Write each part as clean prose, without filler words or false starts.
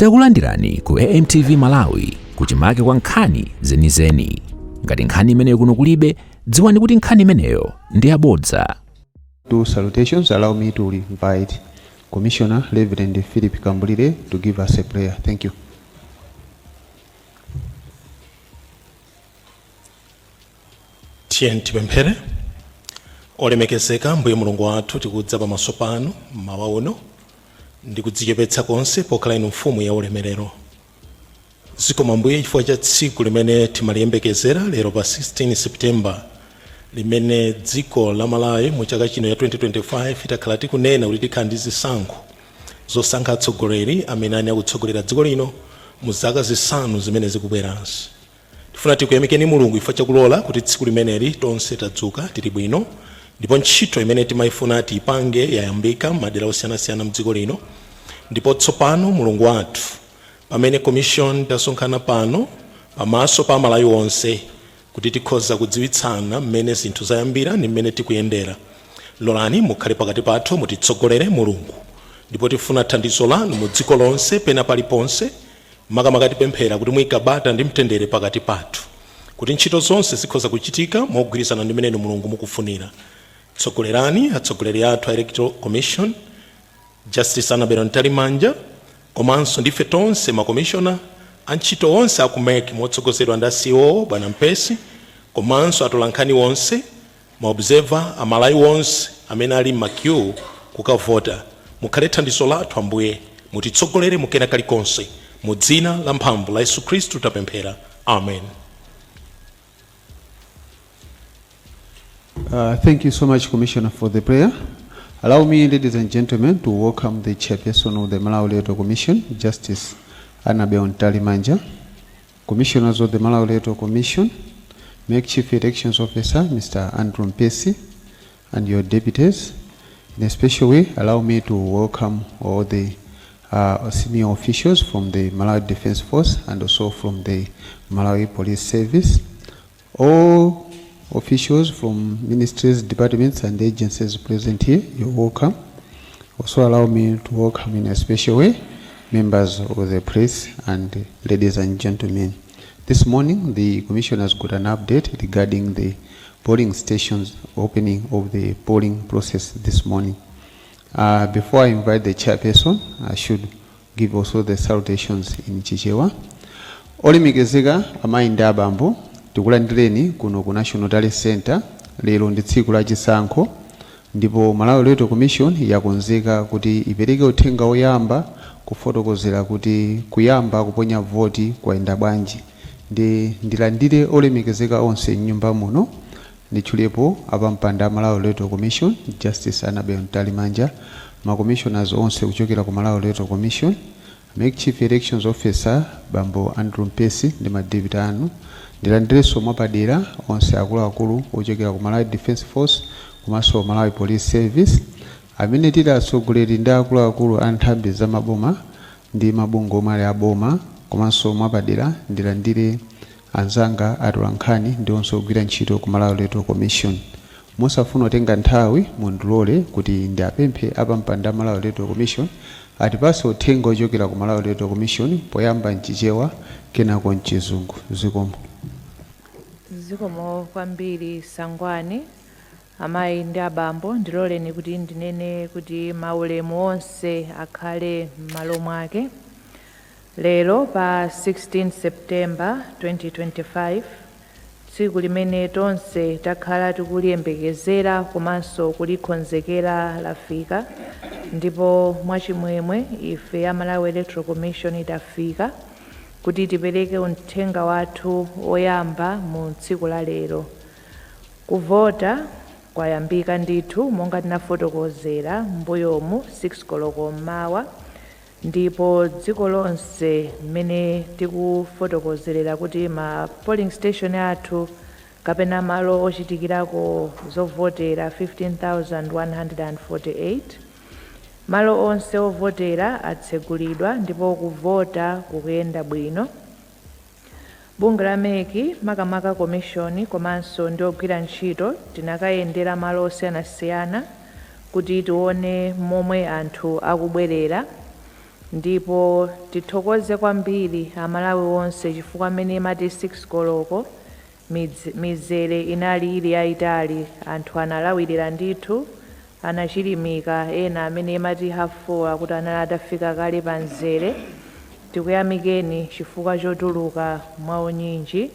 Takulandirani ku AMTV Malawi kuchimake kwa nkhani zenizeni. Ngati nkhani imeneyo kuno kulibe, dziwani kuti nkhani imeneyo ndi yabodza. Two salutations. Allow me to invite Commissioner Reverend Philip Kambulire to give us a prayer. Thank you. Tiyeni tipemphere. Olemekezeka mbuye mulungu wathu tikudza pamaso panu mmawa uno ndi kudzichepetsa konse pokhala inu mfumu ya ulemerero. Zikomo mbuye chifukwa cha tsiku limene timaliyembekezera lero pa 16 September limene dziko la Malawi mu chaka chino ya 2025 itakhala tikunena kuti tikhala ndi zisankho zosankha atsogoleri amene ani akutsogolera dziko lino mu zaka zisanu zimene zikubweranso. Tifuna tikuyamikeni mulungu chifukwa chakulola kuti tsiku limeneli tonse tadzuka tili bwino, ndipo ntchito imene timayifuna tiyipange yayambika madera osiyanasiyana mdziko lino. Ndipo tsopano mulungu wathu pamene commission tasonkhana pano pamaso pa Malawi onse kuti tikhoza kudziwitsana mmene zinthu zayambira ndi mmene tikuyendera, lolani mukhale pakati pathu mutitsogolere mulungu, ndipo tifuna thandizo lanu mu dziko lonse pena paliponse, makamaka tipemphera kuti muyikabata ndi mtendere pakati pathu, kuti ntchito zonse zikhoza kuchitika mogwirizana ndi mmene mulungu mukufunira. Tsogolerani atsogoleri athu a Electoral Commission, Justice Annabel Ntalimanja, komanso ndife tonse makomishona antchito onse akumeki motsogozedwa ndi CEO Bwana Mpesi, komanso atolankhani onse, maobserver amalawi onse amene ali m'maqueue kukavota. Mukhale thandizo lathu Ambuye, mutitsogolere mukena kalikonse, mu dzina la mphamvu la Yesu Khristu tapemphera. Amen. Thank you so much, Commissioner, for the prayer. Allow me, ladies and gentlemen, to welcome the chairperson of the Malawi Electoral Commission, Justice Annabel Ntalimanja, commissioners of the Malawi Electoral Commission, Make Chief Elections Officer, Mr. Andrew Mpesi, and your deputies. In a special way, allow me to welcome all the senior officials from the Malawi Defense Force and also from the Malawi Police Service. All officials from ministries, departments and agencies present here, you're welcome. Also allow me to welcome in a special way members of the press and ladies and gentlemen. This morning the Commission has got an update regarding the polling stations opening of the polling process this morning. Before I invite the chairperson, I should give also the salutations in Chichewa. Olemekezeka amayi ndi abambo, tikulandireni kuno ku National Talent Center lero ndi tsiku la chisankho, ndipo Malawi Electoral Commission yakonzeka kuti ipereke uthenga oyamba kufotokozera kuti kuyamba kuponya voti kwayenda bwanji. Ndilandire olemekezeka onse m'nyumba muno nditchulepo apampanda Malawi Electoral Commission, Justice Annabel Ntalimanja, commissioners onse kuchokera ku Malawi Electoral Commission, Make Chief Elections Officer Bambo Andrew Mpesi ndi madepiti anu. Ndilandireso mwapadera onse akuluakulu ochokera ku Malawi Defense Force komanso Malawi Police Service, amene tili atsogoleri ndi akuluakulu a nthambi za maboma ndi mabungwe omwe ali aboma, komanso mwapadera ndilandire anzanga atolankhani ndi onse ogwira ntchito ku Malawi Electoral Commission. Mosafuna kutenga nthawi mundilole kuti ndiapemphe apampanda Malawi Electoral Commission atipase uthenga ochokera ku Malawi Electoral Commission, poyamba mchichewa kenako mchizungu. Zikomo. Zikomo kwambiri Sangwani, amayi ndi abambo, ndiloleni kuti ndinene kuti maulemu onse akhale m'malo mwake. Lero pa 16 September 2025, tsiku limene tonse takhala tikuliyembekezera komanso kulikonzekera lafika, ndipo mwachimwemwe ife ya Malawi Electoral Commission itafika kuti tipereke uthenga wathu oyamba mu tsiku la lero. Kuvota kwayambika ndithu monga tinafotokozera mbuyomu 6 koloko mmawa, ndipo dziko lonse mmene tikufotokozerera kuti ma polling station athu kapena malo ochitikirako zovotera 15,148, malo onse ovotera atsegulidwa ndipo kuvota kukuyenda bwino. Bunge la MEC makamaka commission komanso ndi ogwira ntchito tinakayendera malo osiyanasiyana kuti tione momwe anthu akubwerera ndipo tithokoze kwambiri amalawi onse chifukwa amene imati 6 koloko mizere inali ili yayitali, anthu analawirira ndithu, anachilimika, ena amene imati half 4 kuti anali atafika kale pa mzere. Tikuyamikeni chifukwa chotuluka mwaunyinji,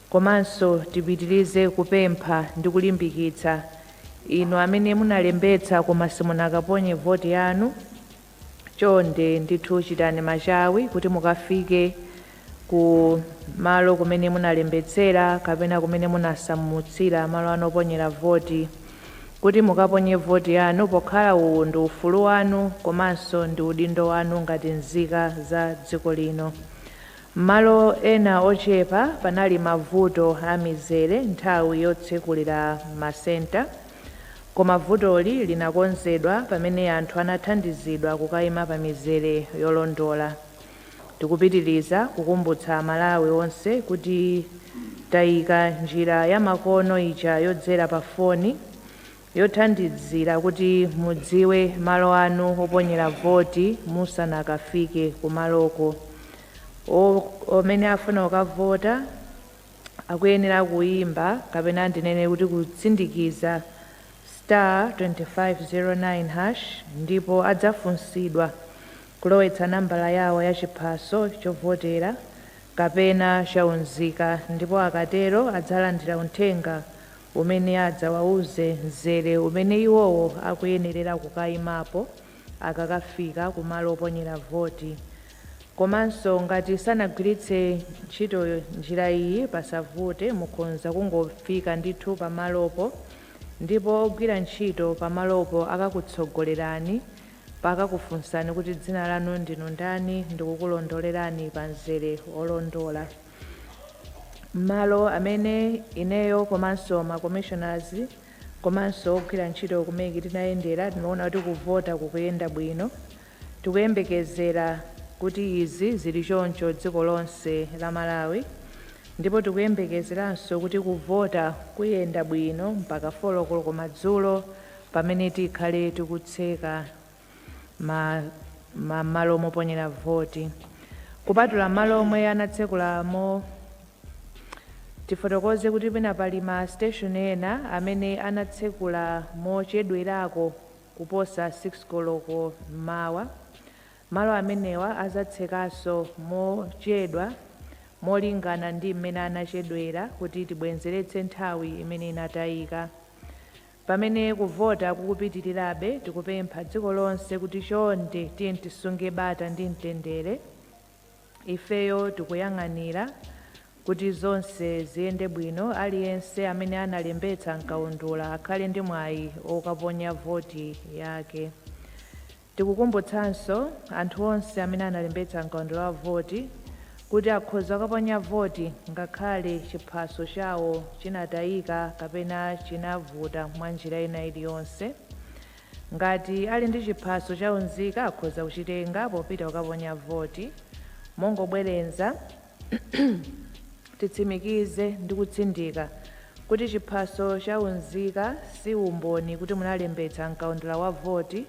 komanso tipitirize kupempha ndi kulimbikitsa inu amene munalembetsa koma simunakaponye voti yanu. Chonde ndithu chitani machawi kuti mukafike ku malo kumene munalembetsera kapena kumene munasamutsira malo anoponyera voti, kuti mukaponye voti yanu pokhala uwu ndi ufulu wanu komanso ndi udindo wanu ngati nzika za dziko lino. Malo ena ochepa panali mavuto a mizere nthawi yotsekulira masenta, koma vutoli linakonzedwa pamene anthu anathandizidwa kukayima pa mizere yolondola. Tikupitiriza kukumbutsa Malawi onse kuti tayika njira ya makono ija yodzera pa foni yothandizira kuti mudziwe malo anu oponyera voti musanakafike kumaloko. Omene afuna kukavota akuyenera kuyimba kapena ndinene kuti kutsindikiza *2509# ndipo adzafunsidwa kulowetsa nambala yawo ya chiphaso chovotera kapena chaunzika, ndipo akatero adzalandira uthenga umene adzawauze mzere umene iwowo akuyenerera kukayimapo akakafika kumalo oponyera voti. Komanso ngati sanagwiritse ntchito njira iyi pasavute, mukhoza kungofika ndithu pamalopo ndipo ogwira ntchito pamalopo akakutsogolerani pakakufunsani kuti dzina lanu ndinu ndani ndikukulondolerani pa mzere olondola. Malo amene ineyo komanso ma commissioners komanso ogwira ntchito kumene tinayendera tinaona kuti kuvota kukuyenda bwino. Tikuyembekezera kuti izi zili choncho dziko lonse la Malawi, ndipo tikuyembekezeranso kuti kuvota kuyenda bwino mpaka 4 koloko madzulo pamene tikhale tikutseka malo moponyera voti. Kupatula malo omwe anatsekulamo, tifotokoze kuti pena pali ma station ena amene anatsekula mochedwerako kuposa 6 koloko mawa. Malo amenewa azatsekanso mochedwa molingana ndi mmene anachedwera kuti tibwenzeretse nthawi imene inatayika. Pamene kuvota kukupitirirabe, tikupempha dziko lonse kuti chonde tiye tisunge bata ndi mtendere. Ifeyo tikuyang'anira kuti zonse ziyende bwino, aliyense amene analembetsa nkaundula akhale ndi mwayi okaponya voti yake. Tikukumbutsanso anthu onse amene analembetsa nkaundula wa voti kuti akhoza kuponya voti ngakhale chiphaso chawo chinatayika kapena chinavuta mwa njira ina iliyonse. Ngati ali ndi chiphaso chaunzika akhoza kuchitenga popita kukaponya voti. Mongobwerenza titsimikize ndi kutsindika kuti chiphaso chaunzika si umboni kuti munalembetsa nkaundula wa voti,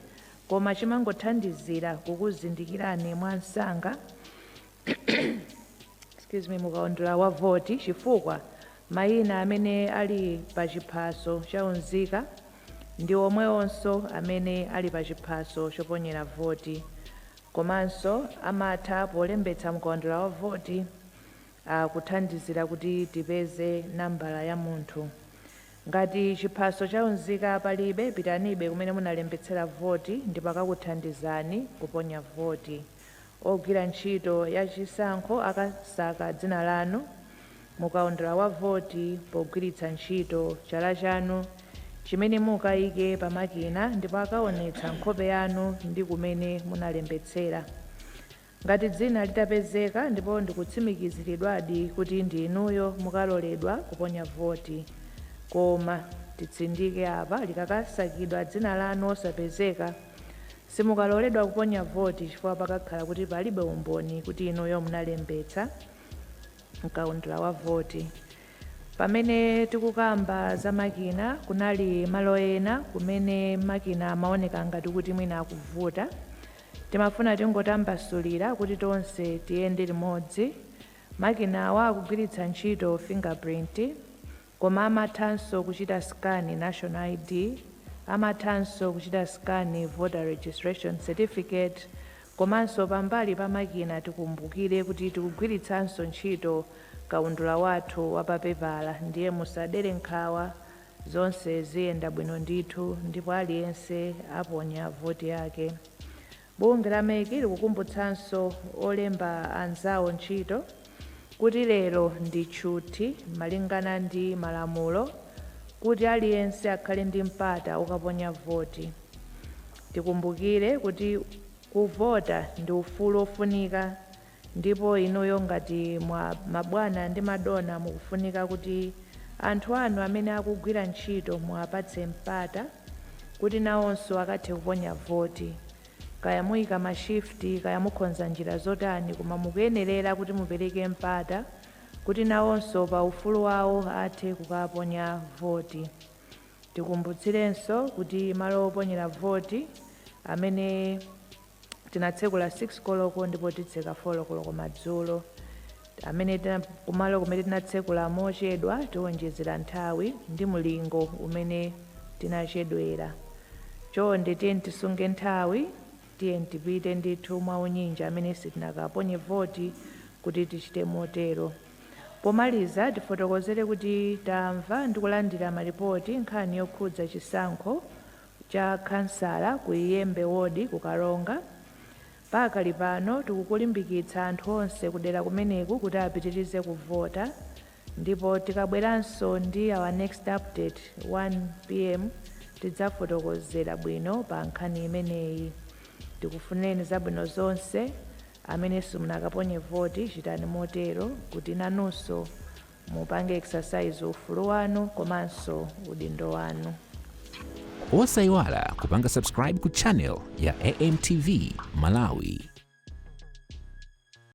koma chimangothandizira kukuzindikirani mwa msanga mukaundula wa voti, chifukwa mayina amene ali pa chiphaso chaunzika ndi omwewonso amene ali pa chiphaso choponyera voti. Komanso amatha polembetsa mkaundula wa voti kuthandizira kuti tipeze nambala ya munthu. Ngati chiphaso chaunzika palibe, pitanibe kumene munalembetsera voti ndipo akakuthandizani kuponya voti. Ogwira ntchito ya chisankho akasaka dzina lanu mukaundula wa voti pogwiritsa ntchito chala chanu chimene mukayike pa makina, ndipo akaonetsa nkhope yanu ndi kumene munalembetsera. Ngati dzina litapezeka ndipo ndikutsimikiziridwadi kuti ndi inuyo, mukaloledwa kuponya voti. Koma titsindike apa, likakasakidwa dzina lanu osapezeka, simukaloledwa kuponya voti chifukwa pakakhala kuti palibe umboni kuti inuyo munalembetsa nkaundula wa voti. Pamene tikukamba za makina, kunali malo ena kumene makina amaoneka ngati kuti mwina akuvuta. timafuna tingotambasulira kuti tonse tiyende limodzi. Makinawa akugwiritsa ntchito fingerprint, koma amathanso kuchita scan national ID, amathanso kuchita scan voter registration certificate, komanso pambali pa makina tikumbukire kuti tikugwiritsanso ntchito kaundula wathu wapapepala, ndiye musadere nkhawa, zonse ziyenda bwino ndithu ndipo aliyense aponya voti yake. Bunge la MEC likukumbutsanso olemba anzawo ntchito kuti lero ndi tchuthi malingana ndi malamulo kuti aliyense akhale ndi mpata ukaponya voti. Tikumbukire kuti kuvota ndi ufulu ofunika, ndipo inuyo ngati mabwana ndi madona mukufunika kuti anthu anu amene akugwira ntchito muwapatse mpata kuti nawonso akathe kuponya voti. Kaya muyika mashifti, kaya mukhonza njira zotani, koma mukuyenerera kuti mupereke mpata kuti nawonso pa ufulu wawo athe kukaponya voti. Tikumbutsirenso kuti malo oponyera voti amene tinatsekula 6 koloko ndipo titseka 4 koloko madzulo, amene kumalo kumene tinatsekula mochedwa tiwonjezera nthawi ndi mulingo umene tinachedwera. Chonde tiyeni tisunge nthawi, tiyeni tipite ndithu mwaunyinji amene sitinakaponye voti kuti tichite motero. Pomaliza tifotokozere kuti tamva ndi kulandira maripoti nkhani yokhudza chisankho cha kansala ku Iyembe ward ku Karonga. Pakali pano tikukulimbikitsa anthu onse kudera kumeneku kuti apitirize kuvota, ndipo tikabweranso ndi our next update 1 PM tidzafotokozera bwino pa nkhani imeneyi. Tikufuneni zabwino zonse. Amene simunakaponye voti chitani motero kuti nanunso mupange exercise ufulu wanu komanso udindo wanu. Osayiwala kupanga subscribe ku channel ya AMTV Malawi.